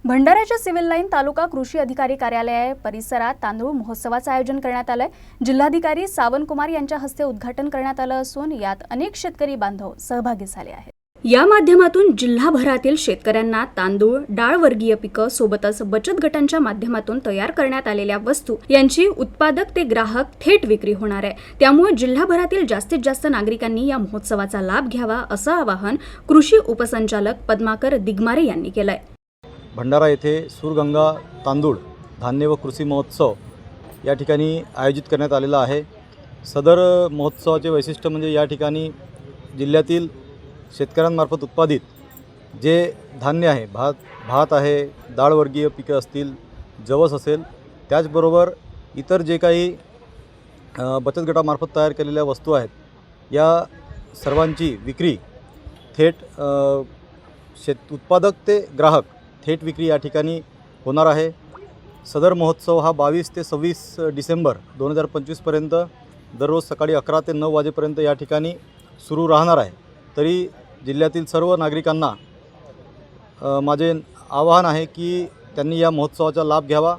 भंडाऱ्याच्या civil line तालुका कृषी अधिकारी कार्यालय परिसरात तांदूळ महोत्सवाचं आयोजन करण्यात आलंय। जिल्हाधिकारी सावंतकुमार यांच्या हस्ते उद्घाटन करण्यात आलं असून यात अनेक शेतकरी बांधव सहभागी झाले आहेत। या माध्यमातून जिल्हाभरातील शेतकऱ्यांना तांदूळ, डाळ वर्गीय पिकं सोबतच बचत गटांच्या माध्यमातून तयार करण्यात आलेल्या वस्तू यांची उत्पादक ते ग्राहक थेट विक्री होणार आहे। त्यामुळे जिल्हाभरातील जास्तीत जास्त नागरिकांनी या महोत्सवाचा लाभ घ्यावा असं आवाहन कृषी उपसंचालक पद्माकर दिगमारे यांनी केलंय। भंडारा येथे सूरगंगा तांदूळ धान्य व कृषी महोत्सव या ठिकाणी आयोजित करण्यात आलेला आहे। सदर महोत्सवाचे वैशिष्ट्य म्हणजे या ठिकाणी जिल्ह्यातील शेतकऱ्यांमार्फत उत्पादित जे धान्य आहे, भात आहे, डाळवर्गीय पिकं असतील, जवस असेल, त्याचबरोबर इतर जे काही बचत गटामार्फत तयार केलेल्या वस्तू आहेत, या सर्वांची विक्री थेट उत्पादक ते ग्राहक थेट विक्री या ठिकाणी होणार आहे। सदर महोत्सव हा 22 ते 26 डिसेंबर 2025 पर्यंत दररोज सकाळी 11 ते 9 वाजेपर्यंत या ठिकाणी सुरू राहणार आहे। तरी जिल्ह्यातील सर्व नागरिकांना माझे आवाहन आहे की त्यांनी या महोत्सवाचा लाभ घ्यावा।